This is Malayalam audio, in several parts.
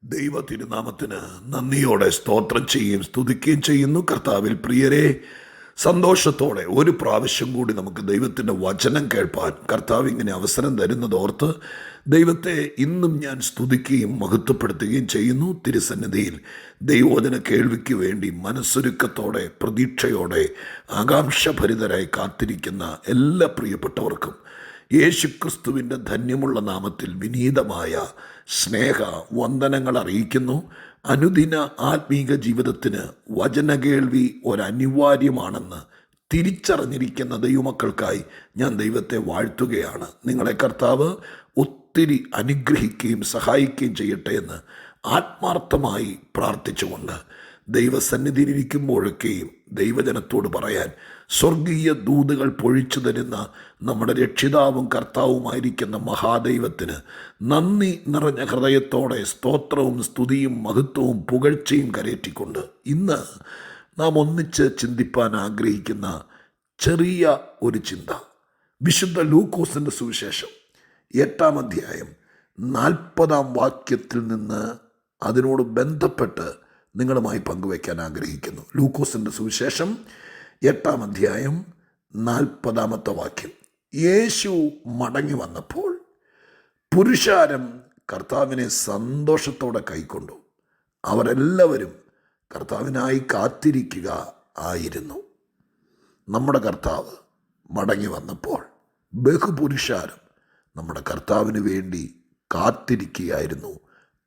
ദൈവ തിരുനാമത്തിന് നന്ദിയോടെ സ്തോത്രം ചെയ്യുകയും സ്തുതിക്കുകയും ചെയ്യുന്നു. കർത്താവിൽ പ്രിയരെ, സന്തോഷത്തോടെ ഒരു പ്രാവശ്യം കൂടി നമുക്ക് ദൈവത്തിൻ്റെ വചനം കേൾപ്പാൻ കർത്താവ് ഇങ്ങനെ അവസരം തരുന്നതോർത്ത് ദൈവത്തെ ഇന്നും ഞാൻ സ്തുതിക്കുകയും മഹത്വപ്പെടുത്തുകയും ചെയ്യുന്നു. തിരുസന്നിധിയിൽ ദൈവവചന കേൾവിക്ക് വേണ്ടി മനസ്സൊരുക്കത്തോടെ, പ്രതീക്ഷയോടെ, ആകാംക്ഷഭരിതരായി കാത്തിരിക്കുന്ന എല്ലാ പ്രിയപ്പെട്ടവർക്കും യേശുക്രിസ്തുവിൻ്റെ ധന്യമുള്ള നാമത്തിൽ വിനീതമായ സ്നേഹ വന്ദനങ്ങൾ അറിയിക്കുന്നു. അനുദിന ആത്മീക ജീവിതത്തിന് വചനകേൾവി ഒരനിവാര്യമാണെന്ന് തിരിച്ചറിഞ്ഞിരിക്കുന്ന ദൈവമക്കൾക്കായി ഞാൻ ദൈവത്തെ വാഴ്ത്തുകയാണ്. നിങ്ങളെ കർത്താവ് ഒത്തിരി അനുഗ്രഹിക്കുകയും സഹായിക്കുകയും ചെയ്യട്ടെ എന്ന് ആത്മാർത്ഥമായി പ്രാർത്ഥിച്ചുകൊണ്ട് ദൈവസന്നിധിയിലിരിക്കുമ്പോഴൊക്കെയും ദൈവജനത്തോട് പറയാൻ സ്വർഗീയ ദൂതുകൾ പൊഴിച്ചു തരുന്ന നമ്മുടെ രക്ഷിതാവും കർത്താവുമായിരിക്കുന്ന മഹാദൈവത്തിന് നന്ദി നിറഞ്ഞ ഹൃദയത്തോടെ സ്തോത്രവും സ്തുതിയും മഹത്വവും പുകഴ്ചയും കരയറ്റിക്കൊണ്ട് ഇന്ന് നാം ഒന്നിച്ച് ചിന്തിപ്പാൻ ആഗ്രഹിക്കുന്ന ചെറിയ ഒരു ചിന്ത, വിശുദ്ധ ലൂക്കോസിൻ്റെ സുവിശേഷം 8-ാം അധ്യായം 40-ാം വാക്യത്തിൽ നിന്ന് അതിനോട് ബന്ധപ്പെട്ട് നിങ്ങളുമായി പങ്കുവയ്ക്കാൻ ആഗ്രഹിക്കുന്നു. ലൂക്കോസിൻ്റെ സുവിശേഷം 8-ാം അധ്യായം 40-ാമത്തെ വാക്യം. യേശു മടങ്ങി വന്നപ്പോൾ പുരുഷാരം കർത്താവിനെ സന്തോഷത്തോടെ കൈക്കൊണ്ടു. അവരെല്ലാവരും കർത്താവിനായി കാത്തിരിക്കുക ആയിരുന്നു. നമ്മുടെ കർത്താവ് മടങ്ങി വന്നപ്പോൾ ബഹുപുരുഷാരം നമ്മുടെ കർത്താവിന് വേണ്ടി കാത്തിരിക്കുകയായിരുന്നു.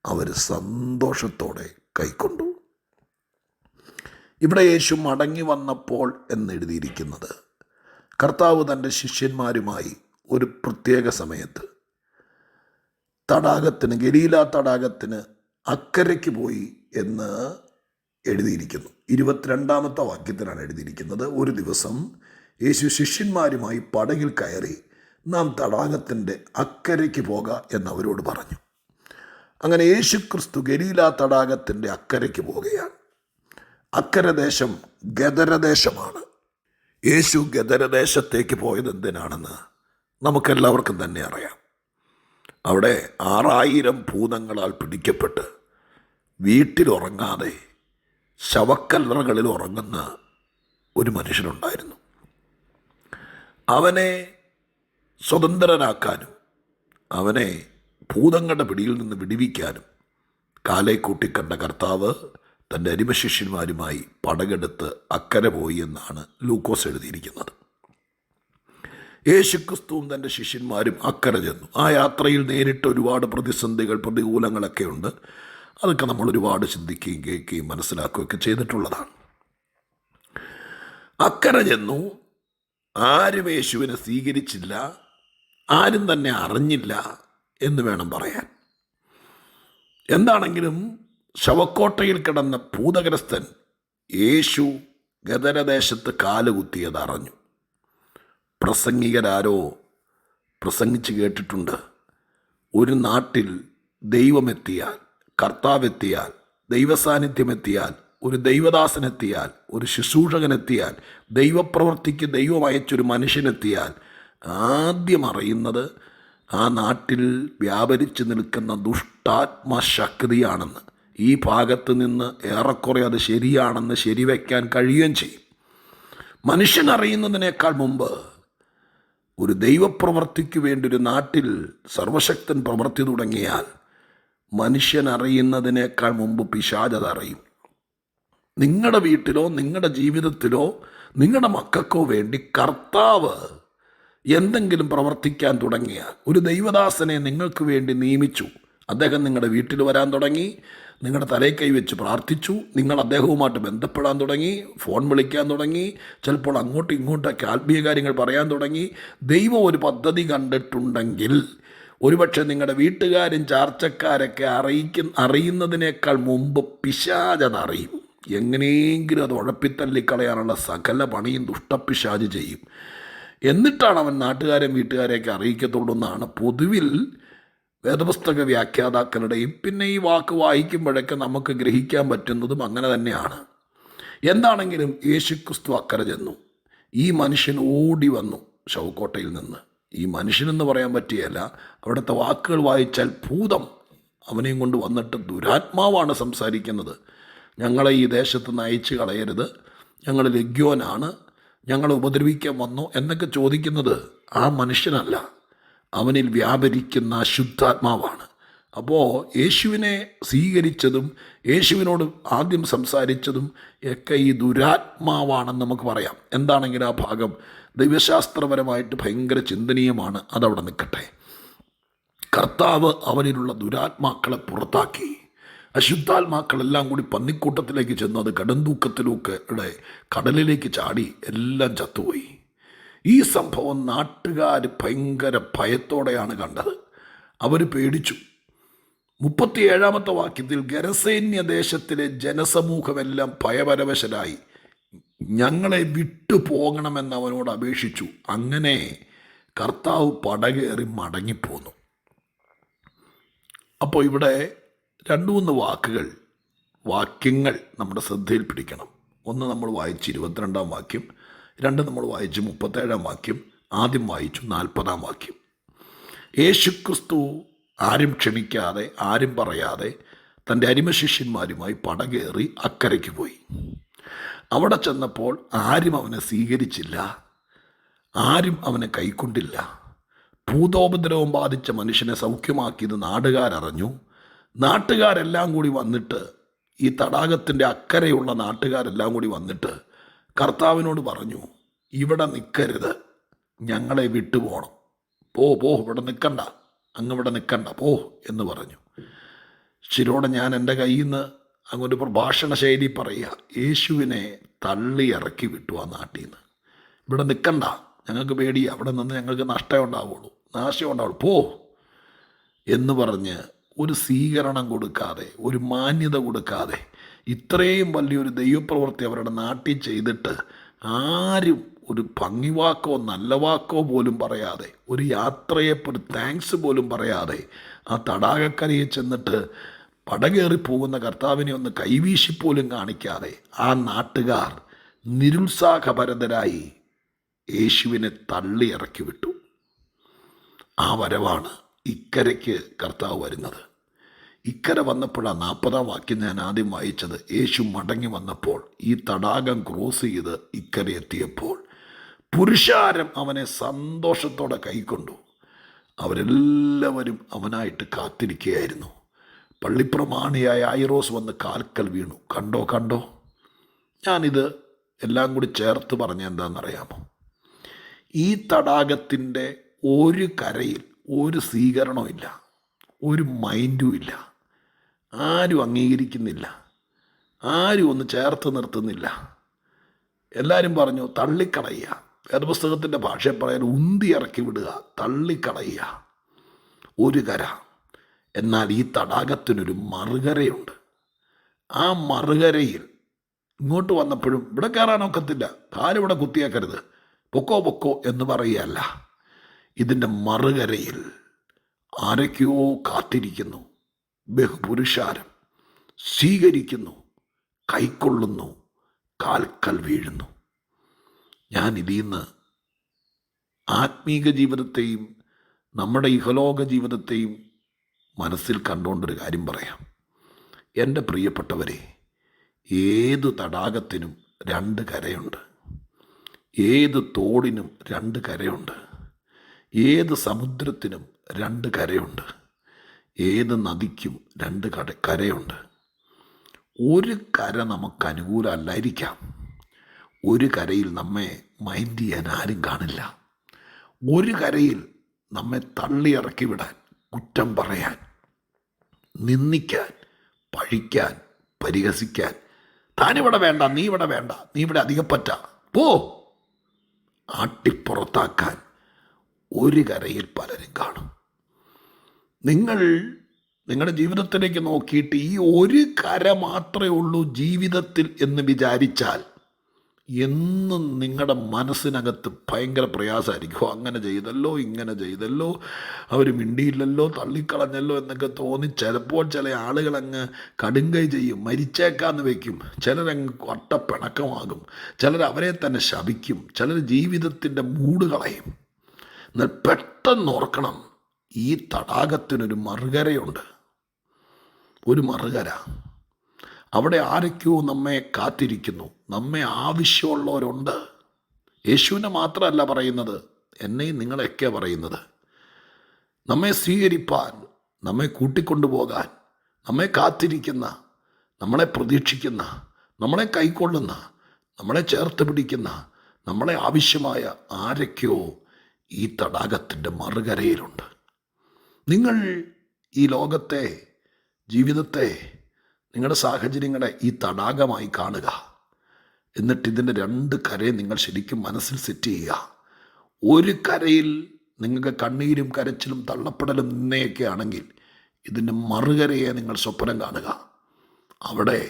അവർ സന്തോഷത്തോടെ കൈക്കൊണ്ടു. ഇവിടെ യേശു മടങ്ങി വന്നപ്പോൾ എന്നെഴുതിയിരിക്കുന്നത് കർത്താവ് തൻ്റെ ശിഷ്യന്മാരുമായി ഒരു പ്രത്യേക സമയത്ത് തടാകത്തിന്, ഗലീല തടാകത്തിന് അക്കരയ്ക്ക് പോയി എന്ന് എഴുതിയിരിക്കുന്നു. 22-ാമത്തെ വാക്യത്തിലാണ് എഴുതിയിരിക്കുന്നത്. ഒരു ദിവസം യേശു ശിഷ്യന്മാരുമായി പടകിൽ കയറി നാം തടാകത്തിൻ്റെ അക്കരയ്ക്ക് പോക എന്നവരോട് പറഞ്ഞു. അങ്ങനെ യേശുക്രിസ്തു ഗലീല തടാകത്തിൻ്റെ അക്കരയ്ക്ക് പോവുകയാണ്. അക്കരദേശം ഗദരദേശമാണ്. യേശു ഗദരദേശത്തേക്ക് പോയത് എന്തിനാണെന്ന് നമുക്കെല്ലാവർക്കും തന്നെ അറിയാം. അവിടെ 6000 ഭൂതങ്ങളാൽ പിടിക്കപ്പെട്ട് വീട്ടിലുറങ്ങാതെ ശവക്കല്ലറകളിൽ ഉറങ്ങുന്ന ഒരു മനുഷ്യനുണ്ടായിരുന്നു. അവനെ സ്വതന്ത്രനാക്കാനും അവനെ ഭൂതങ്ങളുടെ പിടിയിൽ നിന്ന് വിടിവിക്കാനും കാലേ കൂട്ടിക്കണ്ട കർത്താവ് തൻ്റെ അരിമശിഷ്യന്മാരുമായി പടകെടുത്ത് അക്കരെ പോയി എന്നാണ് ലൂക്കോസ് എഴുതിയിരിക്കുന്നത്. യേശുക്രിസ്തുവും തൻ്റെ ശിഷ്യന്മാരും അക്കരെ ചെന്നു. ആ യാത്രയിൽ നേരിട്ട് ഒരുപാട് പ്രതിസന്ധികൾ, പ്രതികൂലങ്ങളൊക്കെ ഉണ്ട്. അതൊക്കെ നമ്മൾ ഒരുപാട് ചിന്തിക്കുകയും കേൾക്കുകയും മനസ്സിലാക്കുകയൊക്കെ ചെയ്തിട്ടുള്ളതാണ്. അക്കരെ ചെന്നു. ആരും യേശുവിനെ സ്വീകരിച്ചില്ല, ആരും തന്നെ അറിഞ്ഞില്ല എന്ന് വേണം പറയാൻ. എന്താണെങ്കിലും ശവക്കോട്ടയിൽ കിടന്ന ഭൂതഗ്രസ്തൻ യേശു ഗദരദേശത്ത് കാലുകുത്തിയത് അറിഞ്ഞു. പ്രസംഗികരാരോ പ്രസംഗിച്ച് കേട്ടിട്ടുണ്ട്, ഒരു നാട്ടിൽ ദൈവമെത്തിയാൽ, കർത്താവെത്തിയാൽ, ദൈവസാന്നിധ്യമെത്തിയാൽ, ഒരു ദൈവദാസനെത്തിയാൽ, ഒരു ശുശ്രൂഷകനെത്തിയാൽ, ദൈവപ്രവൃത്തിക്ക് ദൈവം അയച്ചൊരു മനുഷ്യനെത്തിയാൽ ആദ്യം അറിയുന്നത് ആ നാട്ടിൽ വ്യാപരിച്ചു നിൽക്കുന്ന ദുഷ്ടാത്മശക്തിയാണെന്ന്. ഈ ഭാഗത്ത് നിന്ന് ഏറെക്കുറെ അത് ശരിയാണെന്ന് ശരിവയ്ക്കാൻ കഴിയുകയും ചെയ്യും. മനുഷ്യൻ അറിയുന്നതിനേക്കാൾ മുമ്പ് ഒരു ദൈവപ്രവൃത്തിക്ക് വേണ്ടി ഒരു നാട്ടിൽ സർവശക്തൻ പ്രവൃത്തി തുടങ്ങിയാൽ മനുഷ്യൻ അറിയുന്നതിനേക്കാൾ മുമ്പ് പിശാചത് അറിയും. നിങ്ങളുടെ വീട്ടിലോ നിങ്ങളുടെ ജീവിതത്തിലോ നിങ്ങളുടെ മക്കൾക്കോ വേണ്ടി കർത്താവ് എന്തെങ്കിലും പ്രവർത്തിക്കാൻ തുടങ്ങിയാൽ, ഒരു ദൈവദാസനെ നിങ്ങൾക്ക് വേണ്ടി നിയമിച്ചു, അദ്ദേഹം നിങ്ങളുടെ വീട്ടിൽ വരാൻ തുടങ്ങി, നിങ്ങളുടെ തലയിൽ കൈവച്ച് പ്രാർത്ഥിച്ചു, നിങ്ങൾ അദ്ദേഹവുമായിട്ട് ബന്ധപ്പെടാൻ തുടങ്ങി, ഫോൺ വിളിക്കാൻ തുടങ്ങി, ചിലപ്പോൾ അങ്ങോട്ടും ഇങ്ങോട്ടൊക്കെ ആത്മീയ കാര്യങ്ങൾ പറയാൻ തുടങ്ങി. ദൈവം ഒരു പദ്ധതി കണ്ടിട്ടുണ്ടെങ്കിൽ ഒരുപക്ഷെ നിങ്ങളുടെ വീട്ടുകാരും ചാർച്ചക്കാരൊക്കെ അറിയുന്നതിനേക്കാൾ മുമ്പ് പിശാചതറിയും. എങ്ങനെയെങ്കിലും അത് ഉഴപ്പിത്തള്ളിക്കളയാനുള്ള സകല പണിയും ദുഷ്ടപ്പിശാച് ചെയ്യും. എന്നിട്ടാണ് അവൻ നാട്ടുകാരും വീട്ടുകാരെയൊക്കെ അറിയിക്കത്തുള്ളൂ എന്നാണ് പൊതുവിൽ വേദപുസ്തക വ്യാഖ്യാതാക്കളുടെയും, പിന്നെ ഈ വാക്ക് വായിക്കുമ്പോഴൊക്കെ നമുക്ക് ഗ്രഹിക്കാൻ പറ്റുന്നതും അങ്ങനെ തന്നെയാണ്. എന്താണെങ്കിലും യേശുക്രിസ്തു അക്കരെ ചെന്നു. ഈ മനുഷ്യൻ ഓടി വന്നു ശവക്കോട്ടയിൽ നിന്ന്. ഈ മനുഷ്യനെന്ന് പറയാൻ പറ്റിയല്ല, അവിടുത്തെ വാക്കുകൾ വായിച്ചാൽ ഭൂതം അവനെയും കൊണ്ട് വന്നിട്ട് ദുരാത്മാവാണ് സംസാരിക്കുന്നത്. ഞങ്ങളെ ഈ ദേശത്ത് നിന്ന് അയച്ചു കളയരുത്, ഞങ്ങൾ ലഗ്യോനാണ്, ഞങ്ങളെ ഉപദ്രവിക്കാൻ വന്നു എന്നൊക്കെ ചോദിക്കുന്നത് ആ മനുഷ്യനല്ല, അവനിൽ വ്യാപരിക്കുന്ന അശുദ്ധാത്മാവാണ്. അപ്പോൾ യേശുവിനെ സ്വീകരിച്ചതും യേശുവിനോട് ആദ്യം സംസാരിച്ചതും ഒക്കെ ഈ ദുരാത്മാവാണെന്ന് നമുക്ക് പറയാം. എന്താണെങ്കിലും ആ ഭാഗം ദൈവശാസ്ത്രപരമായിട്ട് ഭയങ്കര ചിന്തനീയമാണ്. അതവിടെ നിൽക്കട്ടെ. കർത്താവ് അവനിലുള്ള ദുരാത്മാക്കളെ പുറത്താക്കി. അശുദ്ധാത്മാക്കളെല്ലാം കൂടി പന്നിക്കൂട്ടത്തിലേക്ക് ചെന്ന് അത് കടന്തൂക്കത്തിലൂടെ കടലിലേക്ക് ചാടി എല്ലാം ചത്തുപോയി. ഈ സംഭവം നാട്ടുകാർ ഭയങ്കര ഭയത്തോടെയാണ് കണ്ടത്. അവർ പേടിച്ചു. 37 വാക്യത്തിൽ ഗരസേന്യ ദേശത്തിലെ ജനസമൂഹമെല്ലാം ഭയപരവശരായി ഞങ്ങളെ വിട്ടു പോകണമെന്ന് അവനോട് അപേക്ഷിച്ചു. അങ്ങനെ കർത്താവ് പടകേറി മടങ്ങിപ്പോന്നു. അപ്പോൾ ഇവിടെ 2-3 വാക്യങ്ങൾ നമ്മുടെ ശ്രദ്ധയിൽ പിടിക്കണം. ഒന്ന് നമ്മൾ വായിച്ച് 22 വാക്യം, 2 നമ്മൾ വായിച്ച് 37 വാക്യം, ആദ്യം വായിച്ചു 40 വാക്യം. യേശുക്രിസ്തു ആരും ക്ഷമിക്കാതെ ആരും പറയാതെ തൻ്റെ അരിമശിഷ്യന്മാരുമായി പടകേറി അക്കരയ്ക്ക് പോയി. അവിടെ ചെന്നപ്പോൾ ആരും അവനെ സ്വീകരിച്ചില്ല, ആരും അവനെ കൈക്കൊണ്ടില്ല. ഭൂതോപദ്രവം ബാധിച്ച മനുഷ്യനെ സൗഖ്യമാക്കിയത് നാടുകാരറിഞ്ഞു. നാട്ടുകാരെല്ലാം കൂടി വന്നിട്ട്, ഈ തടാകത്തിൻ്റെ അക്കരെയുള്ള നാട്ടുകാരെല്ലാം കൂടി വന്നിട്ട് കർത്താവിനോട് പറഞ്ഞു, ഇവിടെ നിൽക്കരുത്, ഞങ്ങളെ വിട്ടുപോകണം, പോ ഇവിടെ നിൽക്കണ്ട, ഇവിടെ നിൽക്കണ്ട, പോ എന്ന് പറഞ്ഞു. ശിരോടെ ഞാൻ എൻ്റെ കയ്യിൽ നിന്ന് അങ്ങൊരു പ്രഭാഷണ ശൈലി പറയുക, യേശുവിനെ തള്ളി ഇറക്കി വിട്ടു ആ നാട്ടിൽ നിന്ന്. ഇവിടെ നിൽക്കണ്ട, ഞങ്ങൾക്ക് പേടിയാണ്, അവിടെ നിന്ന് ഞങ്ങൾക്ക് നഷ്ടം ഉണ്ടാവുള്ളൂ, നാശം ഉണ്ടാവുള്ളൂ, പോ എന്ന് പറഞ്ഞ് ഒരു സ്വീകരണം കൊടുക്കാതെ, ഒരു മാന്യത കൊടുക്കാതെ, ഇത്രയും വലിയൊരു ദൈവപ്രവൃത്തി അവരുടെ നാട്ടിൽ ചെയ്തിട്ട് ആരും ഒരു ഭംഗിവാക്കോ നല്ല വാക്കോ പോലും പറയാതെ, ഒരു യാത്രയെപ്പൊരു താങ്ക്സ് പോലും പറയാതെ ആ തടാകക്കരയിൽ ചെന്നിട്ട് പടകേറി പോകുന്ന കർത്താവിനെ ഒന്ന് കൈവീശിപ്പോലും കാണിക്കാതെ ആ നാട്ടുകാർ നിരുത്സാഹഭരിതരായി യേശുവിനെ തള്ളി ഇറക്കി വിട്ടു. ആ വരവാണ് ഇക്കരയ്ക്ക് കർത്താവ് വരുന്നത്. ഇക്കര വന്നപ്പോഴാണ് 40 വാക്യം ഞാൻ ആദ്യം വായിച്ചത്. യേശു മടങ്ങി വന്നപ്പോൾ, ഈ തടാകം ക്രോസ് ചെയ്ത് ഇക്കര എത്തിയപ്പോൾ പുരുഷാരം അവനെ സന്തോഷത്തോടെ കൈക്കൊണ്ടു. അവരെല്ലാവരും അവനായിട്ട് കാത്തിരിക്കുകയായിരുന്നു. പള്ളിപ്രമാണിയായ ഐറോസ് വന്ന് കാൽക്കൽ വീണു. കണ്ടോ, ഞാനിത് എല്ലാം കൂടി ചേർത്ത് പറഞ്ഞ എന്താണെന്നറിയാമോ? ഈ തടാകത്തിൻ്റെ ഒരു കരയിൽ ഒരു സ്വീകരണവും ഇല്ല, ഒരു മൈൻഡും ഇല്ല, ആരും അംഗീകരിക്കുന്നില്ല, ആരും ഒന്ന് ചേർത്ത് നിർത്തുന്നില്ല. എല്ലാവരും പറഞ്ഞു തള്ളിക്കളയുക. വേദപുസ്തകത്തിൻ്റെ ഭാഷയിൽ പറയാൻ ഉന്തി ഇറക്കി വിടുക, തള്ളിക്കളയുക. ഒരു കര. എന്നാൽ ഈ തടാകത്തിനൊരു മറുകരയുണ്ട്. ആ മറുകരയിൽ ഇങ്ങോട്ട് വന്നപ്പോഴും ഇവിടെ കയറാനൊക്കത്തില്ല, കാലിവിടെ കുത്തിയേക്കരുത്, പൊക്കോ എന്ന് പറയുകയല്ല. ഇതിൻ്റെ മറുകരയിൽ ആരൊക്കെയോ കാത്തിരിക്കുന്നു. ബഹുപുരുഷാരം സ്വീകരിക്കുന്നു, കൈക്കൊള്ളുന്നു, കാൽക്കൽ വീഴുന്നു. ഞാൻ ഇതിൽ നിന്ന് ആത്മീക ജീവിതത്തെയും നമ്മുടെ ഇഹലോക ജീവിതത്തെയും മനസ്സിൽ കണ്ടുകൊണ്ടൊരു കാര്യം പറയാം. എൻ്റെ പ്രിയപ്പെട്ടവരെ, ഏതു തടാകത്തിനും 2 കരയുണ്ട്, ഏത് തോടിനും 2 കരയുണ്ട്, ഏത് സമുദ്രത്തിനും 2 കരയുണ്ട്, ഏത് നദിക്കും 2 കരയുണ്ട്. ഒരു കര നമുക്ക് അനുകൂലമല്ലായിരിക്കാം, ഒരു കരയിൽ നമ്മെ മൈൻഡ് ചെയ്യാൻ ആരും കാണില്ല, ഒരു കരയിൽ നമ്മെ തള്ളി ഇറക്കി വിടാൻ, കുറ്റം പറയാൻ, നിന്ദിക്കാൻ, പഴിക്കാൻ, പരിഹസിക്കാൻ, താനിവിടെ വേണ്ട, നീ ഇവിടെ വേണ്ട, നീ ഇവിടെ അധികപ്പറ്റ, പോ, ആട്ടിപ്പുറത്താക്കാൻ ഒരു കരയിൽ പലരും കാണും. നിങ്ങളുടെ ജീവിതത്തിലേക്ക് നോക്കിയിട്ട് ഈ ഒരു കര മാത്രമേ ഉള്ളൂ ജീവിതത്തിൽ എന്ന് വിചാരിച്ചാൽ എന്നും നിങ്ങളുടെ മനസ്സിനകത്ത് ഭയങ്കര പ്രയാസമായിരിക്കും. അങ്ങനെ ചെയ്തല്ലോ, ഇങ്ങനെ ചെയ്തല്ലോ, അവർ മിണ്ടിയില്ലല്ലോ, തള്ളിക്കളഞ്ഞല്ലോ എന്നൊക്കെ തോന്നി ചിലപ്പോൾ ചില ആളുകളങ്ങ് കടുങ്കൈ ചെയ്യും, മരിച്ചേക്കാന്ന് വയ്ക്കും, ചിലരങ്ങ് വട്ടപ്പിണക്കമാകും, ചിലർ അവരെ തന്നെ ശപിക്കും, ചിലർ ജീവിതത്തിൻ്റെ മൂട് കളയും. എന്നാൽ പെട്ടെന്ന് ഓർക്കണം, ഈ തടാകത്തിനൊരു മറുകരയുണ്ട്. ഒരു മറുകര. അവിടെ ആരൊക്കെയോ നമ്മെ കാത്തിരിക്കുന്നു. നമ്മെ ആവശ്യമുള്ളവരുണ്ട്. യേശുവിനെ മാത്രമല്ല പറയുന്നത്, എന്നെയും നിങ്ങളെയൊക്കെ പറയുന്നത്. നമ്മെ സ്വീകരിപ്പാൻ, നമ്മെ കൂട്ടിക്കൊണ്ടുപോകാൻ, നമ്മെ കാത്തിരിക്കുന്ന, നമ്മളെ പ്രതീക്ഷിക്കുന്ന, നമ്മളെ കൈക്കൊള്ളുന്ന, നമ്മളെ ചേർത്ത് പിടിക്കുന്ന, നമ്മളെ ആവശ്യമായ ആരൊക്കെയോ ഈ തടാകത്തിൻ്റെ മറുകരയിലുണ്ട്. നിങ്ങൾ ഈ ലോകത്തെ, ജീവിതത്തെ, നിങ്ങളുടെ സാഹചര്യങ്ങളെ ഈ തടാകമായി കാണുക. എന്നിട്ട് ഇതിൻ്റെ രണ്ട് കരയും നിങ്ങൾ ശരിക്കും മനസ്സിൽ സെറ്റ് ചെയ്യുക. ഒരു കരയിൽ നിങ്ങൾക്ക് കണ്ണീരും കരച്ചിലും തള്ളപ്പെടലും നിന്നയൊക്കെ ആണെങ്കിൽ ഇതിൻ്റെ മറുകരയെ നിങ്ങൾ സ്വപ്നം കാണുക. അവിടെ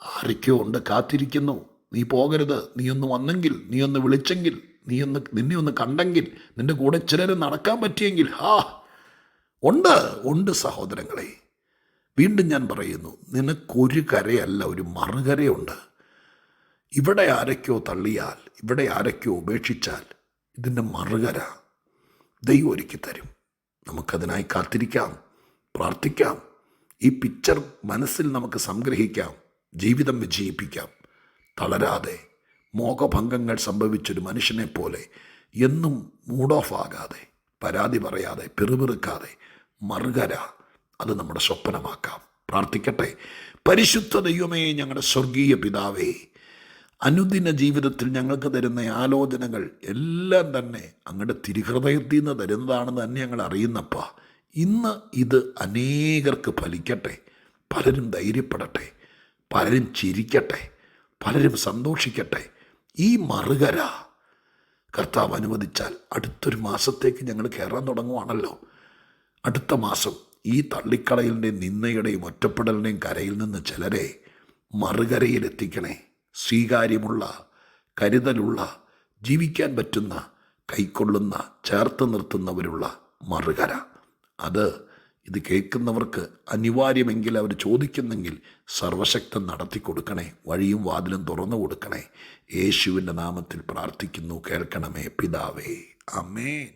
ആരൊക്കെയോ ഉണ്ട്, കാത്തിരിക്കുന്നു. നീ പോകരുത്, നീ ഒന്ന് വന്നെങ്കിൽ, നീ ഒന്ന് വിളിച്ചെങ്കിൽ, നിന്നെ ഒന്ന് കണ്ടെങ്കിൽ, നിൻ്റെ കൂടെ ചിലർ നടക്കാൻ പറ്റിയെങ്കിൽ. ഉണ്ട് സഹോദരങ്ങളെ. വീണ്ടും ഞാൻ പറയുന്നു, നിനക്കൊരു കരയല്ല, ഒരു മറുകരയുണ്ട്. ഇവിടെ ആരൊക്കെയോ തള്ളിയാൽ, ഇവിടെ ആരൊക്കെയോ ഉപേക്ഷിച്ചാൽ ഇതിൻ്റെ മറുകര ദൈവം ഒരുക്കി തരും. നമുക്കതിനായി കാത്തിരിക്കാം, പ്രാർത്ഥിക്കാം. ഈ പിക്ചർ മനസ്സിൽ നമുക്ക് സംഗ്രഹിക്കാം, ജീവിതം വിജയിപ്പിക്കാം. തളരാതെ, മോഹഭംഗങ്ങൾ സംഭവിച്ചൊരു മനുഷ്യനെ പോലെ എന്നും മൂഡ് ഓഫ് ആകാതെ, പരാതി പറയാതെ, പിറുപിറുക്കാതെ, മറുകര അത് നമ്മുടെ സ്വപ്നമാക്കാം. പ്രാർത്ഥിക്കട്ടെ. പരിശുദ്ധ ദൈവമേ, ഞങ്ങളുടെ സ്വർഗീയ പിതാവേ, അനുദിന ജീവിതത്തിൽ ഞങ്ങൾക്ക് തരുന്ന ആലോചനകൾ എല്ലാം തന്നെ അങ്ങയുടെ തിരുഹൃദയത്തിൽ നിന്ന് തരുന്നതാണെന്ന് തന്നെ ഞങ്ങൾ അറിയുന്നപ്പ. ഇന്ന് ഇത് അനേകർക്ക് ഫലിക്കട്ടെ. പലരും ധൈര്യപ്പെടട്ടെ, പലരും ചിരിക്കട്ടെ, പലരും സന്തോഷിക്കട്ടെ. ഈ മറുകര കർത്താവ് അനുവദിച്ചാൽ അടുത്തൊരു മാസത്തേക്ക് ഞങ്ങൾ കയറാൻ തുടങ്ങുവാണല്ലോ. അടുത്ത മാസം ഈ തള്ളിക്കളയിലിൻ്റെയും നിന്നയുടെയും ഒറ്റപ്പെടലിൻ്റെയും കരയിൽ നിന്ന് ചിലരെ മറുകരയിലെത്തിക്കണേ. സ്വീകാര്യമുള്ള, കരുതലുള്ള, ജീവിക്കാൻ പറ്റുന്ന, കൈക്കൊള്ളുന്ന, ചേർത്ത് നിർത്തുന്നവരുള്ള മറുകര. അത് ഇത് കേൾക്കുന്നവർക്ക് അനിവാര്യമെങ്കിൽ, അവർ ചോദിക്കുന്നെങ്കിൽ സർവശക്തൻ നടത്തി കൊടുക്കണേ. വഴിയും വാതിലും തുറന്നു കൊടുക്കണേ. യേശുവിൻ്റെ നാമത്തിൽ പ്രാർത്ഥിക്കുന്നു, കേൾക്കണമേ പിതാവേ. ആമേൻ.